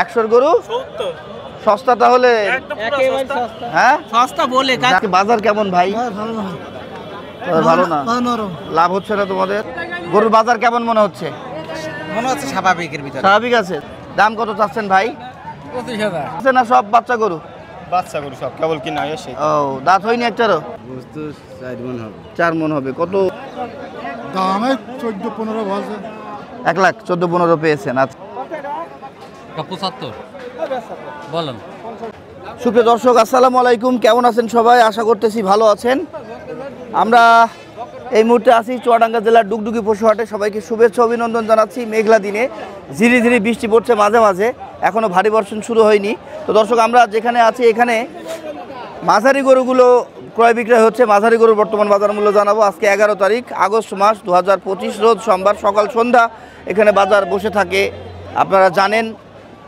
100 গরু 70 সস্তা তাহলে একেবারে সস্তা হ্যাঁ সস্তা বলে বাজার কেমন ভাই ভালো না লাভ হচ্ছে না তোমাদের গরুর বাজার কেমন মনে হচ্ছে মনে হচ্ছে স্বাভাবিকের ভিতরে স্বাভাবিক আছে দাম কত চাচ্ছেন ভাই 25000 আছে না সব বাচ্চা গরু বাচ্চা গরু সব কেবল কিনা এসে ও দাঁত হয়নি একটারও বস্তু 4 মণ হবে 4 মণ হবে কত দামে 14-15 বলছে 1,14,15 পেয়েছেন আচ্ছা 75 বলেন সুপ্রিয় দর্শক আসসালামু আলাইকুম কেমন আছেন সবাই আশা করতেছি ভালো আছেন আমরা এই মুহূর্তে আছি চুয়াডাঙ্গা জেলার ডুগডুগি পশুহাটে সবাইকে শুভেচ্ছা অভিনন্দন জানাচ্ছি মেঘলা দিনে ঝিরি ঝিরি বৃষ্টি পড়ছে মাঝে মাঝে এখনও ভারী বর্ষণ শুরু হয়নি তো দর্শক আমরা যেখানে আছি এখানে মাঝারি গরুগুলো ক্রয় বিক্রয় হচ্ছে মাঝারি গরুর বর্তমান বাজার মূল্য জানাবো আজকে 11 তারিখ আগস্ট মাস 2025 রোজ সোমবার সকাল সন্ধ্যা এখানে বাজার বসে থাকে আপনারা জানেন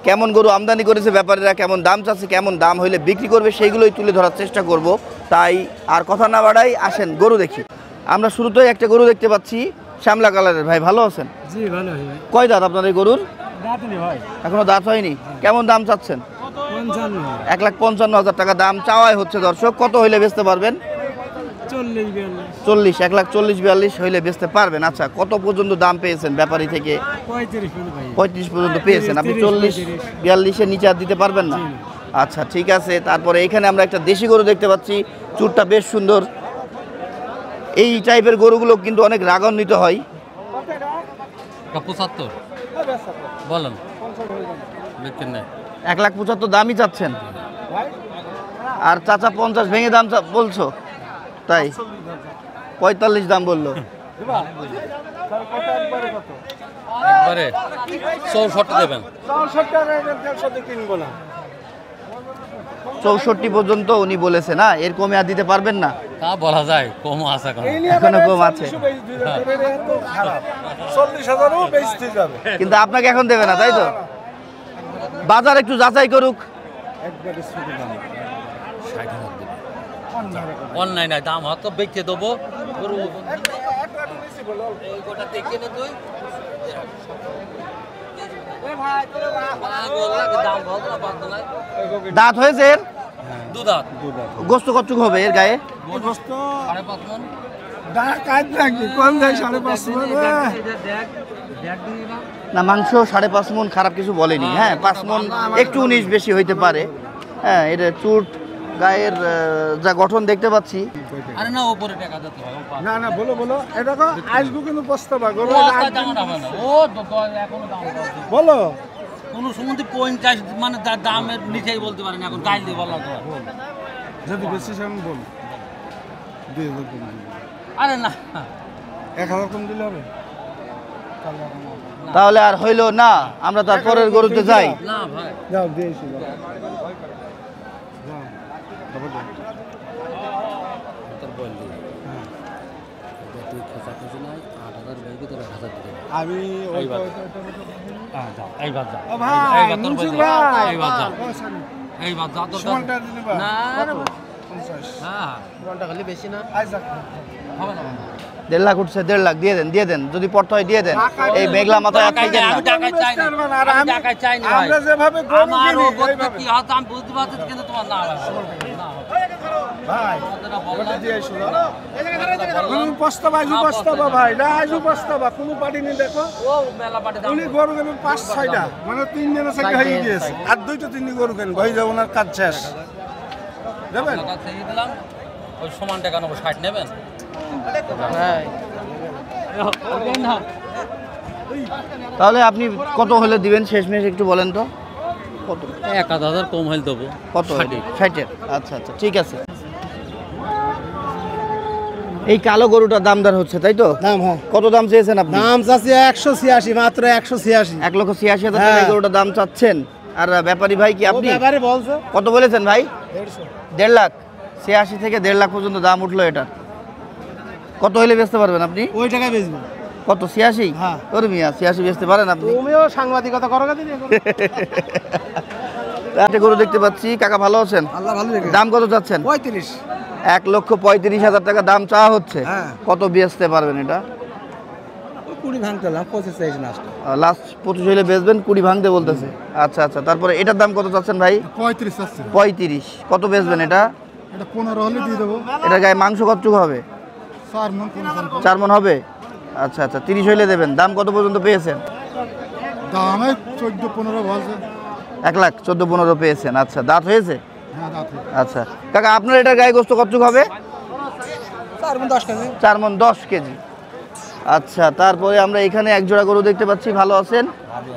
কেমন গরু আমদানি করেছে ব্যাপারীরা কেমন দাম চাচ্ছে কেমন দাম হইলে বিক্রি করবে সেইগুলোই তুলে ধরার চেষ্টা করব তাই আর কথা না বাড়াই আসেন গরু দেখি আমরা শুরুতেই একটা গরু দেখতে পাচ্ছি শ্যামলা কালারের ভাই ভালো আছেন জি ভালো হয় কয় দাঁত আপনার এই গরুর দাঁত নেই ভাই এখনো দাঁত হয়নি কেমন দাম চাচ্ছেন 55 1,55,000 টাকা দাম চাওয়াই হচ্ছে দর্শক কত হইলে বেচতে পারবেন 40 40 1,40,42 হইলে বেচতে পারবেন আচ্ছা কত পর্যন্ত দাম পেয়েছেন ব্যাপারী থেকে 35 পর্যন্ত পেয়েছেন আপনি 40-42 এর নিচে আর দিতে পারবেন না আচ্ছা ঠিক আছে তারপরে এখানে আমরা একটা দেশি গরু দেখতে পাচ্ছি চুরটা বেশ সুন্দর এই টাইপের গরুগুলো কিন্তু অনেক রাগান্বিত হয় 75 বলেন বিক্রি নাই 1,75,000 দামই চাচ্ছেন আর চাচা 50 ভেঙে দাম বলছো তাই 45 দাম বললো একবারে 64 দেবেন 64 পর্যন্ত উনি বলেছে না এর কমে আর দিতে পারবেন না তা বলা যায় কম আছে এখনো কম আছে কিন্তু আপনাকে এখন দেবে না তাই তো বাজার একটু যাচাই করুক অনলাইনে দাম হয়তো বেচে দেবো গরু এই গোটা দেখে নে তুই দাম বলতো না পারতো না দাঁত হয়েছে এর দুধাত গোস্ত কতটুকু হবে এর গায়ে গোস্ত 5.5 মণ না মাংস 5.5 মণ খারাপ কিছু বলেনি হ্যাঁ 5 মণ একটু 19 বেশি হইতে পারে হ্যাঁ এটা চুট গায়ের যা গঠন দেখতে পাচ্ছি আরে না উপরে টাকা দিতে হবে না না বলো বলো এটা কো আসবো কিন্তু পস্তাবা গরু ও দাম হবে না ও এখনো দাম বলো কোন সমুদ্রে 50 মানে দামের নিচেই বলতে পারেন এখন গাইল দিয়ে বললাম তো যদি বেশি আমি বল 2000 কম দিলে আরে না 1000 কম দিলে হবে তাহলে আর হইলো না আমরা তার পরের গরুতে যাই না ভাই যাও দিয়েছি যাও তোর বল দি তুই খোঁজা খুঁজি নাই 8000 বাইকে তোর 1000 দিতে আমি এইবার যাও এইবার যাও ও ভাই এইবার তোর মুনসুর বল ভাই এইবার যাও এইবার যাও তোর সমানটা দিলে বা না 50 হ্যাঁ ঘন্টা খালি বেশি না আইজা হবে না 1.5 লাখ উঠছে 1.5 লাখ দিয়ে দেন যদি পড়তে হয় দিয়ে দেন এই মেঘলা মাথায় আর থাকেন না আমি টাকা চাই না আমি টাকা চাই না ভাই আমরা যেভাবে গরু আমার কিনি ওপর কি হতো আমি বুঝতে পারছি কিন্তু তোমার না হবে না ভাই আমাদের বললাম দিয়ে আইছো কোন পস্তাবা আইজু পস্তাবা ভাই না আইজু পস্তাবা কোন পার্টি নি দেখো ও মেলা পাটে দাম উনি গরু কেন 5-6টা মানে 3 দিনের থেকে হয়ে গিয়েছে আর 2টা 3 গরু কেন ভাই যাব না কাজ শেষ যাবেন টাকা দিয়ে দিলাম ওই সমান টাকা নেবো 60 নেবেন তাহলে আপনি কত হলে দিবেন শেষমেশ একটু বলেন তো কত 1000 কম হইল দেবো কত 60 আচ্ছা আচ্ছা ঠিক আছে এই কালো গরুটার দামদার হচ্ছে তাই তো দাম হ্যাঁ কত দাম চেয়েছেন আপনি দাম চাচ্ছি 186 মাত্র 186 1,86,000 টাকা এই গরুটার দাম চাচ্ছেন আর ব্যাপারী ভাই কি আপনি এবারে বলছো কত বলেছেন ভাই 150 1.5 লাখ 86 থেকে 1.5 লাখ পর্যন্ত দাম উঠলো এটা কত হইলে বেচতে পারবেন আপনি ওই টাকায় বেচবো কত 86 হ্যাঁ তোর মিয়া 86 বেচতে পারেন আপনি তুমিও সাংবাদিকতা করো না দিদি একটা গরু দেখতে পাচ্ছি কাকা ভালো আছেন আল্লাহ ভালো রেখে দাম কত চাচ্ছেন 35 1,35,000 টাকা দাম চাওয়া হচ্ছে হ্যাঁ। কত বেচতে পারবেন এটা কুড়ি ভাঙতে হলাম 25 সাইজ লাস্ট লাস্ট 25 হইলে বেচবেন, 20 ভাঙতে বলতেছে। আচ্ছা আচ্ছা, তারপরে এটার দাম কত চাচ্ছেন ভাই? 35 আছে 35। কত বেচবেন এটা? এটা 15 হলে দিয়ে দেবো। এটা গায়ে মাংস কতটুকু হবে? 4 মণ 15 4 মণ হবে। আচ্ছা আচ্ছা, 30 হইলে দেবেন। দাম কত পর্যন্ত পেয়েছেন? দামে 14-15 বলছে। 1,14,15 পেয়েছেন। আচ্ছা, দাঁত হয়েছে? হ্যাঁ দাঁত। আচ্ছা কাকা, আপনার এটার গায়ে গোস্ত কতটুকু হবে? 4 মণ 10 কেজি। 4 মণ 10 কেজি। আচ্ছা, তারপরে আমরা এখানে এক জোড়া গরু দেখতে পাচ্ছি। ভালো আছেন?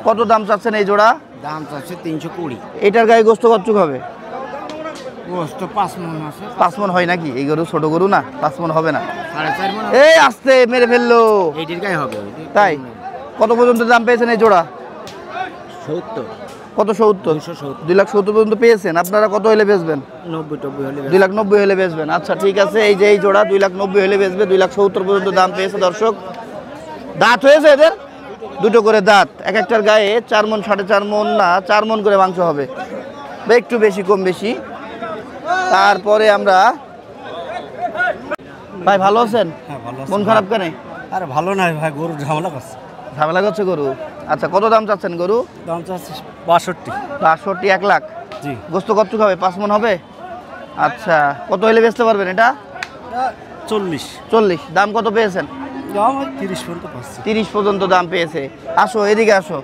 কত দাম চাচ্ছেন এই জোড়া? দাম চাচ্ছে 320। এটার গায়ে গোস্ত কতটুকু হবে? গোস্ত 5 মণ আছে। 5 মণ হয় নাকি? এই গরু ছোট গরু না, 5 মণ হবে না। 4.5 মণ। এই আস্তে মেরে ফেললো। এইটির গায়ে হবে। তাই? কত পর্যন্ত দাম পেয়েছেন এই জোড়া? 70। কত? 70। 2,70,000 পর্যন্ত পেয়েছেন। আপনারা কত হলে বেচবেন? 90-90 হলে 2,90,000 হলে বেচবেন। আচ্ছা ঠিক আছে, এই যে এই জোড়া 2,90,000 হলে বেচবে। 2,70,000 পর্যন্ত দাম পেয়েছে দর্শক। দাঁত হয়েছে এদের? দুটো করে দাঁত। এক একটার গায়ে 4 মণ 4.5 মণ না 4 মণ করে মাংস হবে, বা একটু বেশি কম বেশি। তারপরে আমরা ভাই ভালো আছেন? মন খারাপ কেন? আরে ভালো নাই ভাই, গরু ঝামেলা করছে। ঝামেলা করছে গরু? আচ্ছা, কত দাম চাচ্ছেন গরু? দাম চাচ্ছে 62। 62, 1 লাখ। জি। গোস্ত কতটুকু হবে? 5 মণ হবে। আচ্ছা, কত হলে বেচতে পারবেন এটা? 40। 40। দাম কত পেয়েছেন? দাম 30 পর্যন্ত পাচ্ছে। 30 পর্যন্ত দাম পেয়েছে। আসো এদিকে আসো।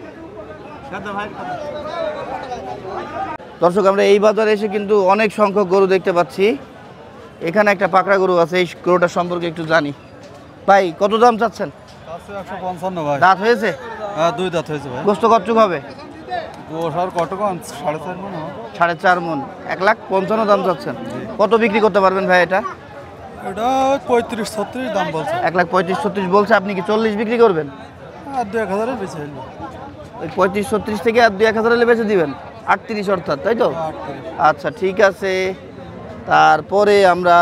দর্শক, আমরা এই বাজারে এসে কিন্তু অনেক সংখ্যক গরু দেখতে পাচ্ছি। এখানে একটা পাকড়া গরু আছে, এই গরুটার সম্পর্কে একটু জানি। ভাই কত দাম চাচ্ছেন? 155 ভাই। দাঁত হয়েছে? হ্যাঁ 2 দাঁত হয়েছে ভাই। গোস্ত কতটুকু হবে? গোশ আর কতক্ষণ 4.5 মণ। 4.5 মণ। 1,55,000 দাম চাচ্ছেন। কত বিক্রি করতে পারবেন ভাই এটা? এটা 35-36 দাম বলছে। 1,35,36 বলছে। আপনি কি 40 বিক্রি করবেন? আর 2,000 এর বেশি হইলো। ওই 35-36 থেকে আর 2,000 হলে বেচে দিবেন? 38 অর্থাৎ, তাই তো? আচ্ছা ঠিক আছে। তারপরে আমরা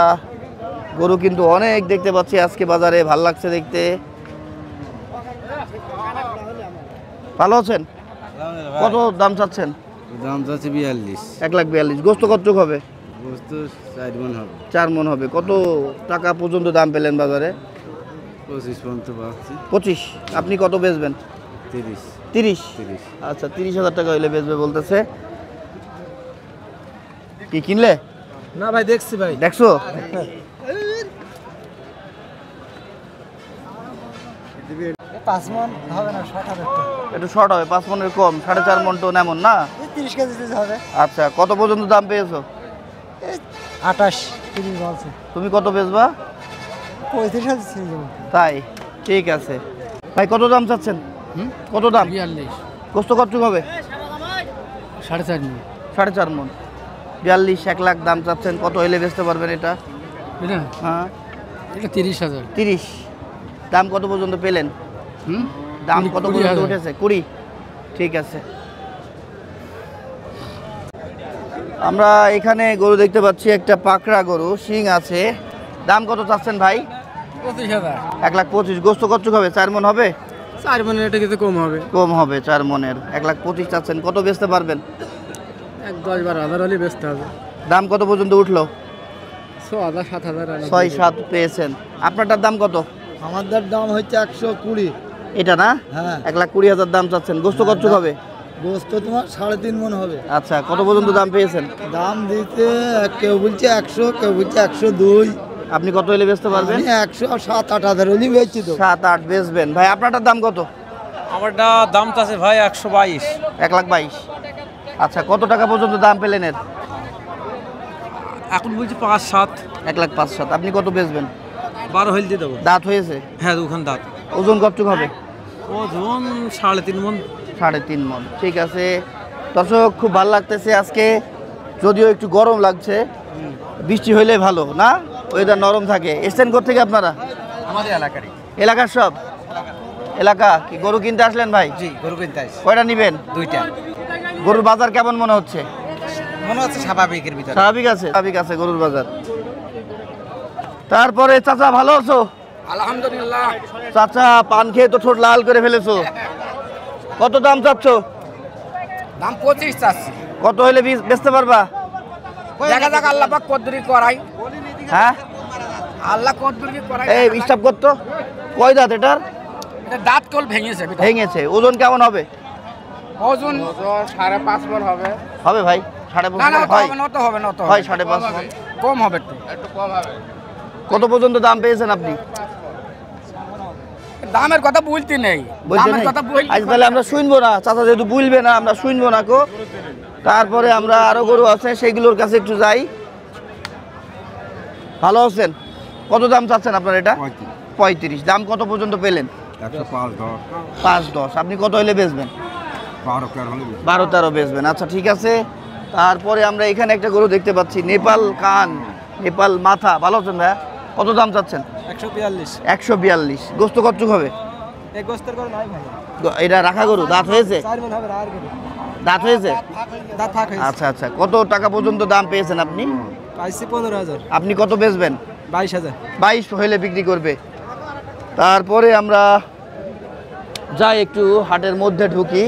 গরু কিন্তু অনেক দেখতে পাচ্ছি আজকে বাজারে, ভাল লাগছে দেখতে। ভালো আছেন? কত দাম চাচ্ছেন? দাম চাচ্ছে 42। 1,42,000। গোস্ত কতটুকু হবে? গোস্ত 4 মণ হবে। 4 মণ হবে। কত টাকা পর্যন্ত দাম পেলেন বাজারে? 25 পর্যন্ত পাচ্ছি। 25। আপনি কত বেচবেন? 30। 30। আচ্ছা, 30,000 টাকা হইলে বেচবে বলতেছে। কি কিনলে? না ভাই দেখছি ভাই। দেখছো? পাঁচ মণ হবে না, শর্ট হবে একটু। একটু শর্ট হবে, 5 মণের কম। 4.5 মণ তো এমন না। 30 কেজি দিতে হবে। আচ্ছা, কত পর্যন্ত দাম পেয়েছো? 28-30 বলছে। তুমি কত বেচবা? 35 হাজার ছিল। তাই? ঠিক আছে ভাই, কত দাম চাচ্ছেন? কত দাম? 42। গোস্ত কতটুকু হবে? 4.5 মণ। 4.5 মণ। 42, 1 লাখ দাম চাচ্ছেন। কত হইলে বেচতে পারবেন এটা? এটা হ্যাঁ, এটা 30,000। 30। দাম কত পর্যন্ত পেলেন? দাম কত পর্যন্ত 20,000 উঠেছে? 20। ঠিক আছে। আমরা এখানে গরু দেখতে পাচ্ছি, একটা পাকড়া গরু, শিং আছে। দাম কত চাচ্ছেন ভাই? 25,000। 1,25,000। গোস্ত কতটুকু হবে? 4 মণ হবে? 4 মণের এটা কিন্তু কম হবে। কম হবে, 4 মণের। 1,25,000 চাচ্ছেন। কত বেচতে পারবেন? 10-12,000 হলে বেচতে হবে। দাম কত পর্যন্ত উঠলো? 6,000-7,000। 6-7 পেয়েছেন। আপনারটার দাম কত? আমাদের দাম হচ্ছে 120। এটা না? হ্যাঁ। 1,20,000 দাম চাচ্ছেন। গোস্ত কতটুকু হবে? গোস্ত তোমার 3.5 মণ হবে। আচ্ছা, কত পর্যন্ত দাম পেয়েছেন? দাম দিতে কেউ বলছে 100, কেউ বলছে 102। আপনি কত হলে বেচতে পারবেন? আমি 107-8 হাজার হলেই বেচছি তো। 7-8 বেচবেন। ভাই আপনারটার দাম কত? আমারটা দাম আছে ভাই 122। 1,22,000। আচ্ছা, কত টাকা পর্যন্ত দাম পেলেন এর? এখন বলছি 5-7। 1,05,000। আপনি কত বেচবেন? 12 হইল দিয়ে দেবো। দাঁত হয়েছে? হ্যাঁ, দুখান দাঁত। ওজন কতটুকু হবে? ওজন 3.5 মণ। 3.5 মণ। ঠিক আছে দর্শক, খুব ভালো লাগতেছে আজকে, যদিও একটু গরম লাগছে। বৃষ্টি হইলে ভালো না, ওয়েদার নরম থাকে। এসছেন কোথেকে আপনারা? আমাদের এলাকারই। এলাকার সব? এলাকা কি গরু কিনতে আসলেন ভাই? জি, গরু কিনতে আসছি। কয়টা নিবেন? 2টা। গরুর বাজার কেমন মনে হচ্ছে? মনে হচ্ছে স্বাভাবিকের ভিতরে। স্বাভাবিক আছে? স্বাভাবিক আছে গরুর বাজার। তারপরে চাচা ভালো আছো? আলহামদুলিল্লাহ। চাচা, পান খেয়ে তো ঠোঁট লাল করে ফেলেছো। কত দাম চাচ্ছ? দাম 25 চাচ্ছি। কত হইলে বেচতে পারবা? দেখা যাক আল্লাহ পাক কদ্দুরি করাই। হ্যাঁ, আল্লাহ কদ্দুরি করাই। এই স্টাফ করতো। কয় দাঁত এটার? এটা দাঁত কল ভেঙেছে ভেঙেছে। ওজন কেমন হবে? ওজন 5.5 মণ হবে। হবে ভাই 5.5 না না মণ হয়? নত হবে নত হয় 5.5 মণ। কম হবে একটু কম হবে। কত পর্যন্ত দাম পেয়েছেন আপনি? দামের কথা বলতে নেই, বলতে দামের নেই? কথা বলতে আজ তাহলে আমরা শুনবো না, চাচা যেহেতু বলবে না আমরা শুনবো না কো। তারপরে আমরা আরো গরু আছে সেইগুলোর কাছে একটু যাই। ভালো আছেন? কত দাম চাচ্ছেন আপনার এটা? 35। দাম কত পর্যন্ত পেলেন? 5-10। আপনি কত হলে বেচবেন? 12-13 বেচবেন। আচ্ছা ঠিক আছে। তারপরে আমরা এখানে একটা গরু দেখতে পাচ্ছি, নেপাল কান, নেপাল মাথা। ভালো আছেন ভাইয়া? কত দাম চাচ্ছেন? 142। গোস্ত কতটুক হবে? এটা রাখা গরু, দাঁত হয়েছে? দাঁত হয়েছে? আচ্ছা আচ্ছা। কত টাকা পর্যন্ত দাম পেয়েছেন আপনি? 15,000। আপনি কত বেচবেন? 22,000। 22 হইলে বিক্রি করবে। তারপরে আমরা যাই একটু হাটের মধ্যে ঢুকি।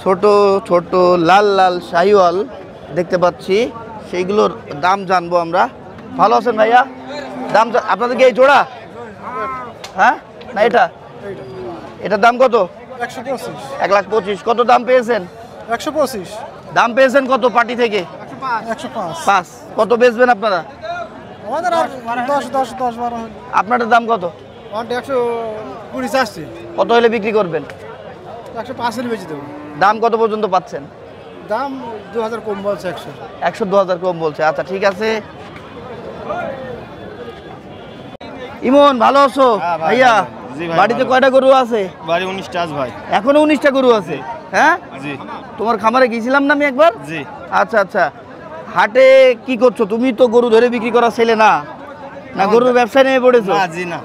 ছোট ছোট লাল লাল শাহিওয়াল দেখতে পাচ্ছি, সেইগুলোর দাম জানবো আমরা। ভালো আছেন ভাইয়া? দাম আপনাদের কি এই জোড়া? হ্যাঁ না এটা? এটার দাম কত? 1,25,000। কত দাম পেয়েছেন? 125। দাম পেয়েছেন কত পার্টি থেকে? 5। কত বেচবেন আপনারা? আমাদের আর 10 12। আপনাদের দাম কত? 120 আসছে। কত হলে বিক্রি করবেন? 105 এর বেচে দেবো। দাম কত পর্যন্ত পাচ্ছেন? দাম 2000 কম বলছে। 100 2,000 কম বলছে। আচ্ছা ঠিক আছে। ইমন ভালো আছো? ভাইয়া বাড়িতে কয়টা গরু আছে? বাড়ি 19টা আছে ভাই। এখনো 19টা গরু আছে? হ্যাঁ জি তোমার খামারে গিয়েছিলাম না আমি একবার। জি। আচ্ছা আচ্ছা। হাটে কি করছো তুমি? তো গরু ধরে বিক্রি করা ছেলে না, না গরুর ব্যবসায় নেমে পড়েছো? না জি না,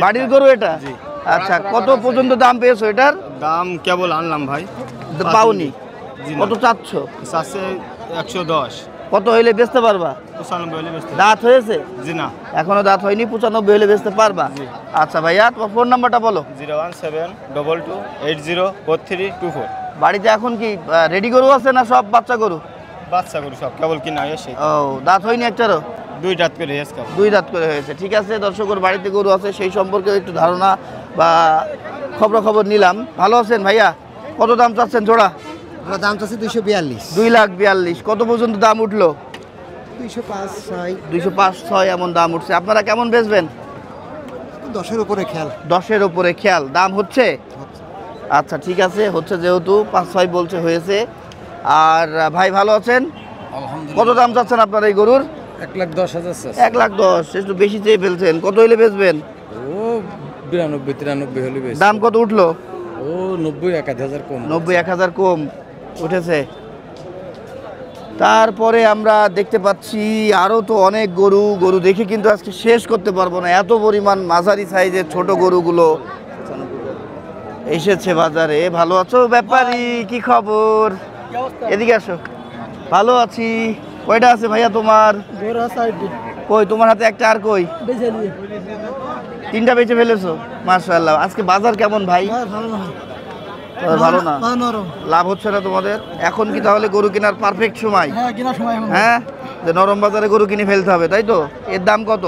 বাড়ির গরু এটা? জি। আচ্ছা কত পর্যন্ত দাম পেয়েছো এটার? দাম কেবল আনলাম ভাই। পাওনি? জি না। কত চাচ্ছ? চাচ্ছে 110। কত হইলে বেচতে পারবা? 95 হলে বেচতে। দাঁত হয়েছে? জি না। এখনো দাঁত হয়নি, 95 হলে বেচতে পারবা? জি। আচ্ছা ভাইয়া তোমার ফোন নাম্বারটা বলো। 01722804324। বাড়িতে এখন কি রেডি গরু আছে না সব বাচ্চা গরু? বাচ্চা গরু সব কেবল কিনা এসে ও দাঁত হয়নি একটারও? 2 দাঁত করে এসে কেবল। 2 দাঁত করে হয়েছে। ঠিক আছে, দর্শকের বাড়িতে গরু আছে সেই সম্পর্কে একটু ধারণা বা খবর নিলাম। ভালো আছেন ভাইয়া? কত দাম চাচ্ছেন জোড়া? দাম চাচ্ছে 242। 2,42,000। কত পর্যন্ত দাম উঠলো? 205 6 205-6 এমন দাম উঠছে। আপনারা কেমন বেচবেন? 10 এর উপরে খেয়াল। 10-এর উপরে খেয়াল দাম হচ্ছে? আচ্ছা ঠিক আছে, হচ্ছে যেহেতু 5-6 বলছে হয়েছে। আর ভাই ভালো আছেন? কত দাম চাচ্ছেন আপনার এই গরুর? 1,10,000। 1,10,000। একটু বেশি চেয়ে ফেলছেন। কত হইলে বেচবেন? ও 92-93 হলে বেশি। দাম কত উঠলো? ও 90-1,000 কম। 90-1,000 কম উঠেছে। তারপরে আমরা দেখতে পাচ্ছি আরও তো অনেক গরু দেখে কিন্তু আজকে শেষ করতে পারবো না, এত পরিমাণ মাঝারি সাইজের ছোট গরুগুলো এসেছে বাজারে। ভালো আছো ব্যাপারী? কি খবর? এদিকে আসো। ভালো আছি। কয়টা আছে ভাইয়া তোমার? কই তোমার হাতে একটা, আর কই? 3টা বেচে ফেলেছো? মাশাআল্লাহ। আজকে বাজার কেমন ভাই? ভালো না? লাভ হচ্ছে না তোমাদের? এখন কি তাহলে গরু কেনার পারফেক্ট সময়? হ্যাঁ, যে নরম বাজারে গরু কিনে ফেলতে হবে, তাই তো? এর দাম কত?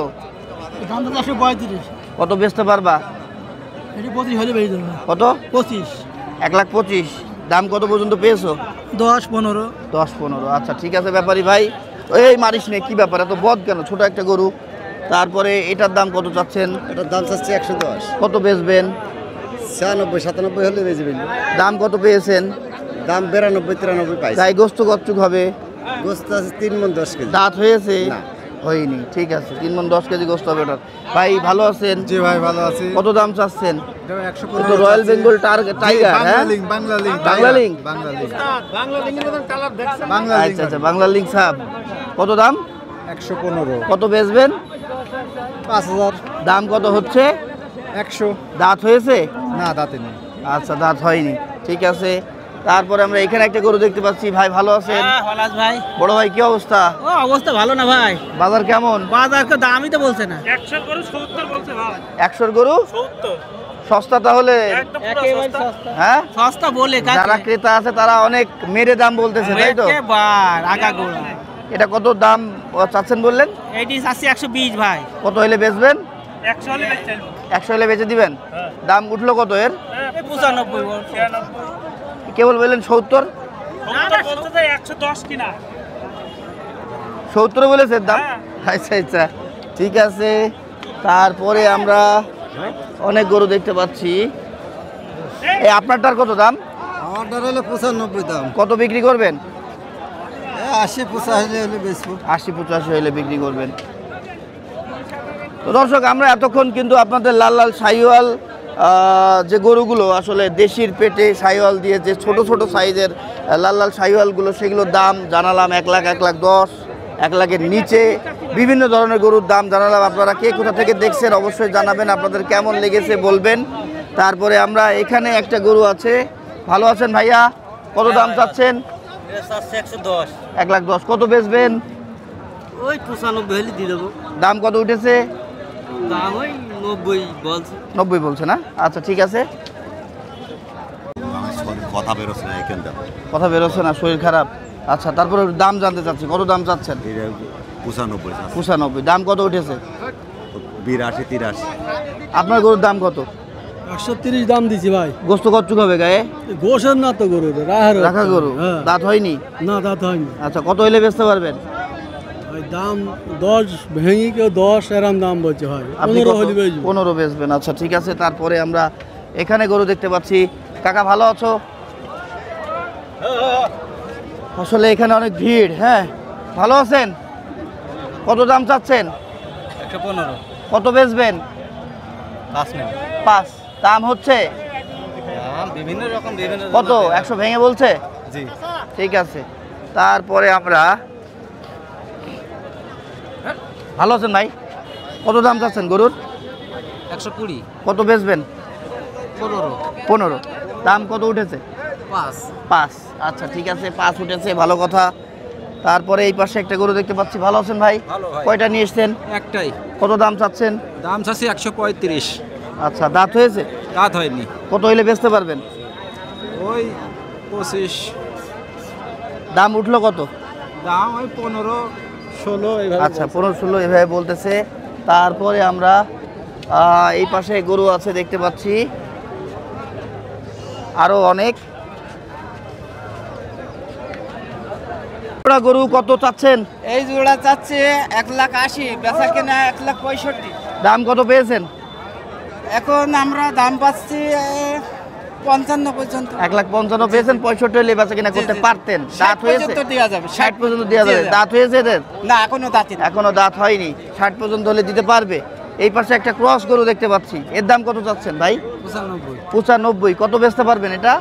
কত বেচতে পারবা? কত? 1,25,000। দাম কত পর্যন্ত পেয়েছো? 10-15। 10-15। আচ্ছা ঠিক আছে ব্যাপারী ভাই। এই মারিস নে, কি ব্যাপার এত বদ কেন? ছোট একটা গরু। তারপরে এটার দাম কত চাচ্ছেন? এটার দাম চাচ্ছে 110। কত বেচবেন? 96-97 হলে বেচবেন। দাম কত পেয়েছেন? দাম 92-93 পাইছে। তাই গোস্ত কতটুক হবে? গোস্ত আছে 3 মণ 10 কেজি। দাঁত হয়েছে? না। হয়নি। ঠিক আছে, 3 মণ 10 কেজি গোস্ত হবে ওটার। ভাই ভালো আছেন? জি ভাই ভালো আছি। কত দাম চাচ্ছেন? এটা তো 115 রয়্যাল বেঙ্গল টাইগার, হ্যাঁ? বাংলা লিঙ্ক। আচ্ছা আচ্ছা, বাংলা লিঙ্ক সাব। কত দাম? 115। কত বেচবেন? 5000। দাম কত হচ্ছে? 100। দাঁত হয়েছে? না দাঁতে নেই। আচ্ছা দাঁত হয়নি। ঠিক আছে। তারপরে আমরা এখানে একটা গরু দেখতে পাচ্ছি। ভাই ভালো আছেন? ভাই বড় ভাই কি অবস্থা? ও অবস্থা ভালো না ভাই। বাজার কেমন? বাজার তো দামই তো বলছে না। 100 গরু 70। সস্তা তাহলে? একেবারে সস্তা। হ্যাঁ, সস্তা বলে কাকে? যারা ক্রেতা আছে তারা অনেক মেরে দাম বলতেছে, তাই তো? একেবারে আগা গোড়া। এটা কত দাম চাচ্ছেন বললেন? এটি চাচ্ছি 120 ভাই। কত হলে বেচবেন? 100 হলে বেচে দিবেন। দাম উঠলো কত এর? 95 কেবল বললেন 70? 70 বলেছেন দাম? আচ্ছা আচ্ছা, ঠিক আছে। তারপরে আমরা অনেক গরু দেখতে পাচ্ছি। এই আপনারটার কত দাম? আমারটার হলো 95 দাম, কত বিক্রি করবেন? 80-85 হলে বেচবো। 80-85 হলে বিক্রি করবেন। তো দর্শক, আমরা এতক্ষণ কিন্তু আপনাদের লাল লাল শাহিওয়াল যে গরুগুলো আসলে দেশির পেটে শাহিওয়াল দিয়ে যে ছোট ছোট সাইজের লাল লাল শাহিওয়ালগুলো, সেগুলোর দাম জানালাম। 1 লাখ, 1 লাখ 10, 1 লাখের নিচে বিভিন্ন ধরনের গরুর দাম জানালাম। আপনারা কে কোথা থেকে দেখছেন অবশ্যই জানাবেন, আপনাদের কেমন লেগেছে বলবেন। তারপরে আমরা এখানে একটা গরু আছে। ভালো আছেন ভাইয়া? কত দাম চাচ্ছেন? 1 লাখ 10। কত বেচবেন? ওই 95 হলে দিয়ে দেবো। দাম কত উঠেছে? দাম ওই 90 বলছে। 90 বলছে না? আচ্ছা ঠিক আছে। কথা বেরোচ্ছে না এখানটা, কথা বেরোচ্ছে না, শরীর খারাপ। আচ্ছা, তারপরে দাম জানতে চাচ্ছি, কত দাম চাচ্ছেন? 95, 95। দাম কত উঠেছে? 82-83। আপনার গরুর দাম কত? 130 দাম দিছি ভাই। গোস্ত কচ্ছুক হবে গায়ে? গোসের না তো গরু, রাখা গরু, দাঁত হয়নি? না, দাঁত হয়নি। আচ্ছা, কত হলে বেচতে পারবেন? ওই দাম 10 ভেঙে কেউ 10 এরম দাম বলছে ভাই। আপনি 15 কত? হলে বেচবো। 15 বেচবেন। আচ্ছা ঠিক আছে। তারপরে আমরা এখানে গরু দেখতে পাচ্ছি। কাকা ভালো আছো? আসলে এখানে অনেক ভিড়। হ্যাঁ, ভালো আছেন? কত দাম চাচ্ছেন? 115। কত বেচবেন? 5। দাম হচ্ছে বিভিন্ন রকম বিভিন্ন কত? 100 ভেঙে বলছে? জি। ঠিক আছে। তারপরে আমরা ভালো আছেন ভাই? কত দাম চাচ্ছেন গরুর? 120। কত বেচবেন? 15। 15। দাম কত উঠেছে? 5। আচ্ছা ঠিক আছে, 5 উঠেছে, ভালো কথা। তারপরে এই পাশে একটা গরু দেখতে পাচ্ছি। ভালো আছেন ভাই? ভালো ভাই। কয়টা নিয়ে এসছেন? একটাই। কত দাম চাচ্ছেন? দাম চাচ্ছি 135। আচ্ছা, দাঁত হয়েছে? দাঁত হয়নি। কত হইলে বেচতে পারবেন? ওই 25। দাম উঠলো কত? দাম ওই 15-16 এইভাবে। আচ্ছা, 15-16 এভাবে বলতেছে। তারপরে আমরা এই পাশে গরু আছে দেখতে পাচ্ছি, আরো অনেক। গরু কত চাচ্ছেন? এই জোড়া চাচ্ছে 1,80,000, বেচা কেনা 1,65,000। দাম কত পেয়েছেন? এখন আমরা দাম পাচ্ছি 55 পর্যন্ত। 1,55,000 পেয়েছেন। 65 হলে বেচা কিনা করতে পারতেন। দাঁত হয়েছে? দেওয়া যাবে। 60 পর্যন্ত দেওয়া যাবে। দাঁত হয়েছে এদের? না, এখনো দাঁতি না। এখনো দাঁত হয়নি। 60 পর্যন্ত হলে দিতে পারবে। এই পাশে একটা ক্রস গরু দেখতে পাচ্ছি। এর দাম কত চাচ্ছেন ভাই? 95। কত বেচতে পারবেন এটা?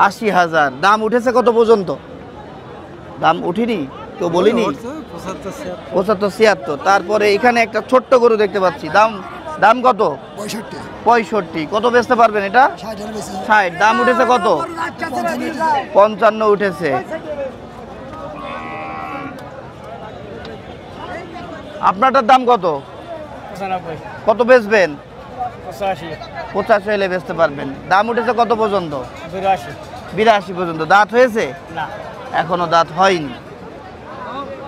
80,000। দাম উঠেছে কত পর্যন্ত? দাম উঠিনি, কেউ বলিনি? 75-76। তারপরে এখানে একটা ছোট্ট গরু দেখতে পাচ্ছি। দাম কত? 65। কত বেচতে পারবেন এটা? 60। দাম উঠেছে কত? 55 উঠেছে। আপনারটার দাম কত? 95। কত বেচবেন? 85। 85 হলে বেচতে পারবেন। দাম উঠেছে কত পর্যন্ত? 82। 82 পর্যন্ত। দাঁত হয়েছে? না, এখনো দাঁত হয়নি।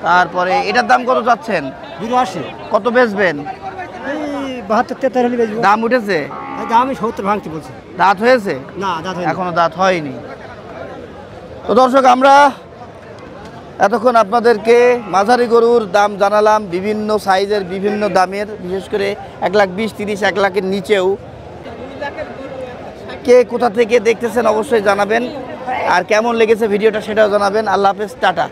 তারপরে এটার দাম কত চাচ্ছেন? 82। কত বেচবেন? এই 72-73 হলে বেচবো। দাম উঠেছে? দাম 70 ভাঙতে বলছে। দাঁত হয়েছে? না, দাঁত হয়নি। এখনো দাঁত হয়নি। তো দর্শক, আমরা এতক্ষণ আপনাদেরকে মাঝারি গরুর দাম জানালাম, বিভিন্ন সাইজের বিভিন্ন দামের, বিশেষ করে 1,20,000, 30, 1 লাখের নিচেও। কে কোথা থেকে দেখতেছেন অবশ্যই জানাবেন, আর কেমন লেগেছে ভিডিওটা সেটাও জানাবেন। আল্লাহ হাফেজ, টাটা।